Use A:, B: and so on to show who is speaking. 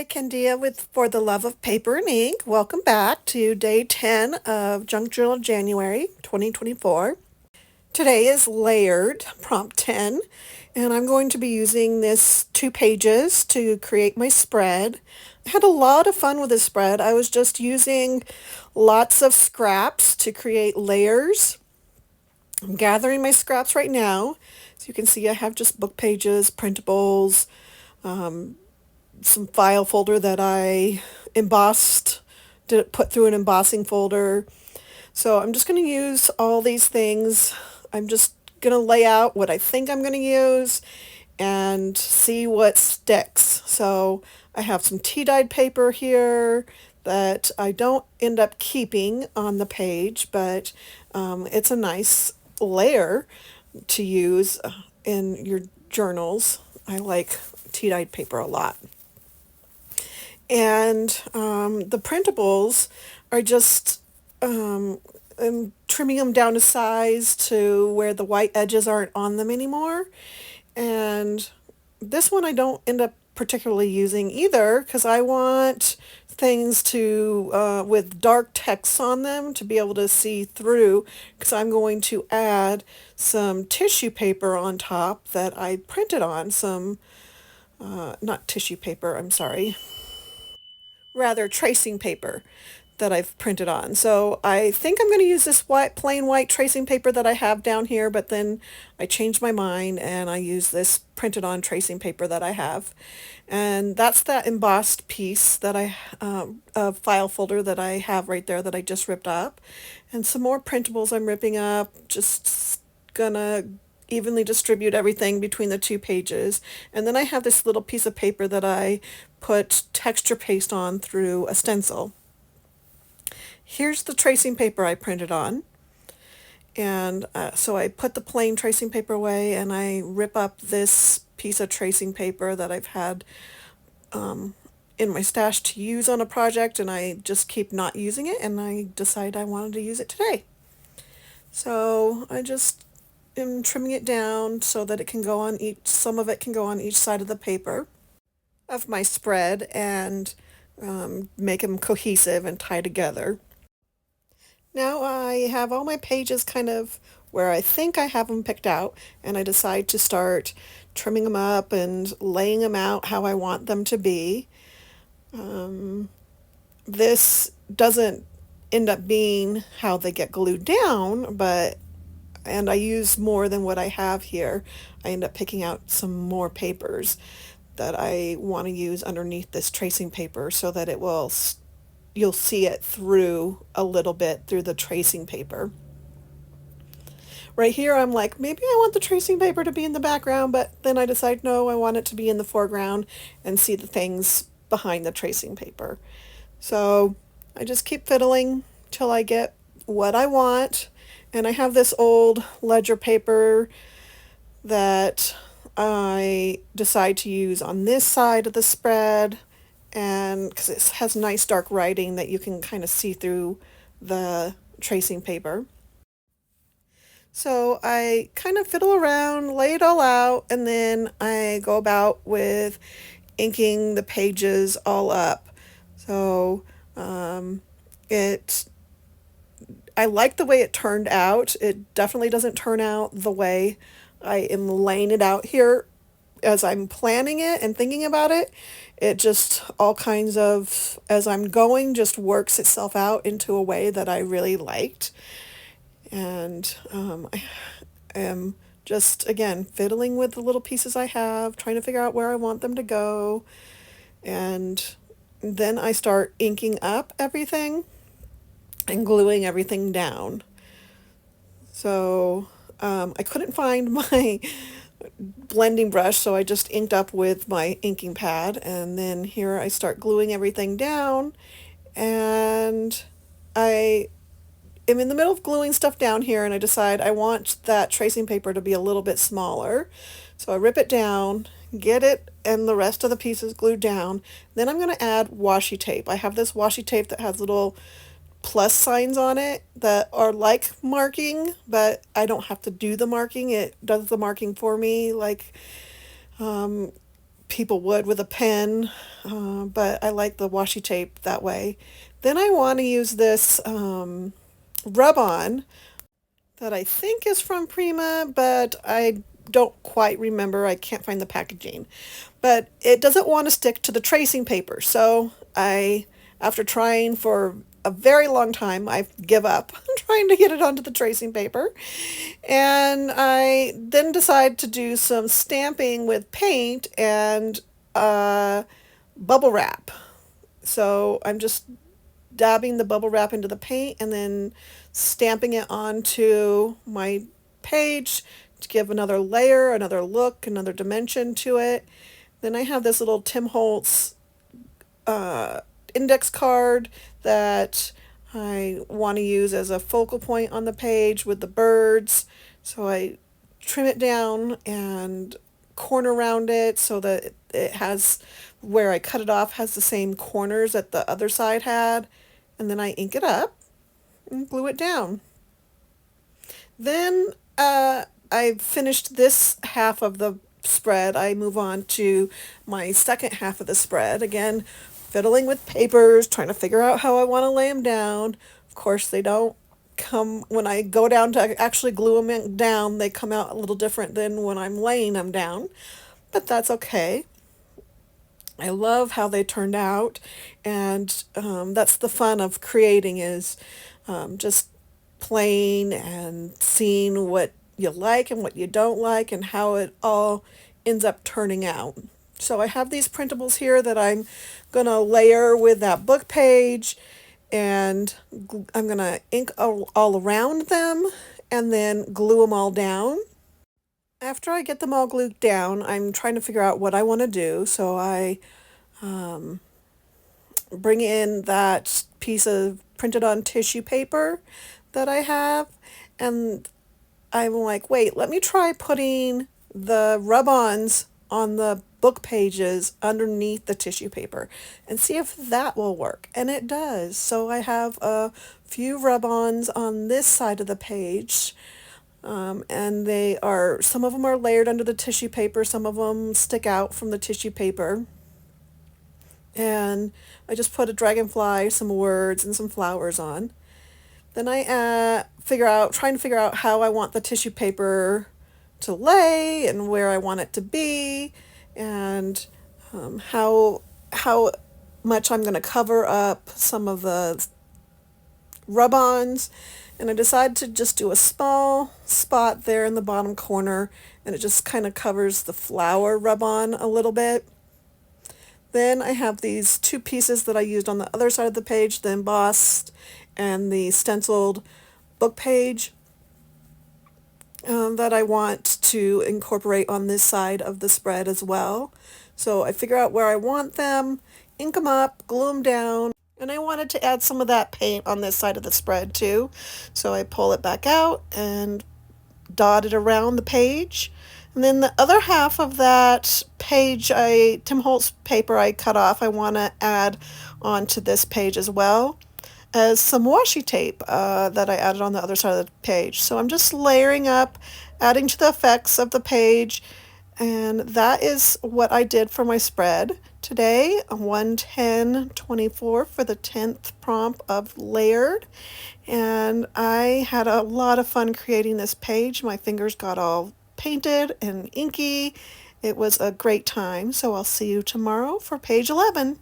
A: Candia with For the Love of Paper and Ink. Welcome back to day 10 of Junk Journal January 2024. Today is layered, prompt 10, and I'm going to be using this 2 pages to create my spread. I had a lot of fun with this spread. I was just using lots of scraps to create layers. I'm gathering my scraps right now. So you can see I have just book pages, printables, some file folder that I embossed, put through an embossing folder. So I'm just going to use all these things. I'm just going to lay out what I think I'm going to use and see what sticks. So I have some tea-dyed paper here that I don't end up keeping on the page, but it's a nice layer to use in your journals. I like tea-dyed paper a lot. And the printables are just I'm trimming them down to size to where the white edges aren't on them anymore. And this one I don't end up particularly using either because I want things to with dark text on them to be able to see through, because I'm going to add some tissue paper on top that I printed on, some not tissue paper, I'm sorry, rather tracing paper that I've printed on. So I think I'm going to use this plain white tracing paper that I have down here, but then I changed my mind and I use this printed on tracing paper that I have. And that's that embossed piece that a file folder that I have right there that I just ripped up. And some more printables I'm ripping up, just gonna evenly distribute everything between the 2 pages. And then I have this little piece of paper that I put texture paste on through a stencil. Here's the tracing paper I printed on. And so I put the plain tracing paper away and I rip up this piece of tracing paper that I've had in my stash to use on a project, and I just keep not using it, and I decided I wanted to use it today. So I just am trimming it down so that it can go on some of it can go on each side of the paper of my spread and make them cohesive and tie together. Now I have all my pages kind of where I think I have them picked out, and I decide to start trimming them up and laying them out how I want them to be. This doesn't end up being how they get glued down, and I use more than what I have here. I end up picking out some more papers that I want to use underneath this tracing paper so that you'll see it through a little bit through the tracing paper. Right here I'm like, maybe I want the tracing paper to be in the background, but then I decide no, I want it to be in the foreground and see the things behind the tracing paper. So I just keep fiddling till I get what I want. And I have this old ledger paper that I decide to use on this side of the spread, and because it has nice dark writing that you can kind of see through the tracing paper. So I kind of fiddle around, lay it all out, and then I go about with inking the pages all up. So I like the way it turned out. It definitely doesn't turn out the way I am laying it out here as I'm planning it and thinking about it. It just all kinds of, as I'm going, just works itself out into a way that I really liked. And I am just, again, fiddling with the little pieces I have, trying to figure out where I want them to go. And then I start inking up everything and gluing everything down. So I couldn't find my blending brush, so I just inked up with my inking pad, and then here I start gluing everything down, and I am in the middle of gluing stuff down here, and I decide I want that tracing paper to be a little bit smaller. So I rip it down, get it and the rest of the pieces glued down. Then I'm going to add washi tape. I have this washi tape that has little plus signs on it that are like marking, but I don't have to do the marking. It does the marking for me, like people would with a pen, but I like the washi tape that way. Then I want to use this rub-on that I think is from Prima, but I don't quite remember. I can't find the packaging. But it doesn't want to stick to the tracing paper. So after trying for a very long time, I give up trying to get it onto the tracing paper. And I then decide to do some stamping with paint and bubble wrap. So I'm just dabbing the bubble wrap into the paint and then stamping it onto my page to give another layer, another look, another dimension to it. Then I have this little Tim Holtz index card that I want to use as a focal point on the page with the birds. So I trim it down and corner round it so that it has where I cut it off has the same corners that the other side had. And then I ink it up and glue it down. Then I finished this half of the spread. I move on to my second half of the spread. Again, fiddling with papers, trying to figure out how I want to lay them down. Of course, they don't come, when I go down to actually glue them down, they come out a little different than when I'm laying them down. But that's okay. I love how they turned out, and that's the fun of creating is just playing and seeing what you like and what you don't like and how it all ends up turning out. So I have these printables here that I'm going to layer with that book page, and I'm going to ink all around them and then glue them all down. After I get them all glued down, I'm trying to figure out what I want to do. So I bring in that piece of printed on tissue paper that I have, and I'm like, wait, let me try putting the rub-ons on the book pages underneath the tissue paper and see if that will work. And it does. So I have a few rub-ons on this side of the page. And some of them are layered under the tissue paper, some of them stick out from the tissue paper. And I just put a dragonfly, some words, and some flowers on. Then I trying to figure out how I want the tissue paper to lay and where I want it to be, and how much I'm going to cover up some of the rub-ons. And I decided to just do a small spot there in the bottom corner, and it just kind of covers the flower rub-on a little bit. Then I have these two pieces that I used on the other side of the page, the embossed and the stenciled book page, that I want to incorporate on this side of the spread as well. So I figure out where I want them, ink them up, glue them down, and I wanted to add some of that paint on this side of the spread too. So I pull it back out and dot it around the page. And then the other half of that page, Tim Holtz paper I cut off, I want to add onto this page as well as some washi tape that I added on the other side of the page. So I'm just layering up, adding to the effects of the page, and that is what I did for my spread today, 1/10/24 for the 10th prompt of Layered. And I had a lot of fun creating this page. My fingers got all painted and inky. It was a great time. So I'll see you tomorrow for page 11.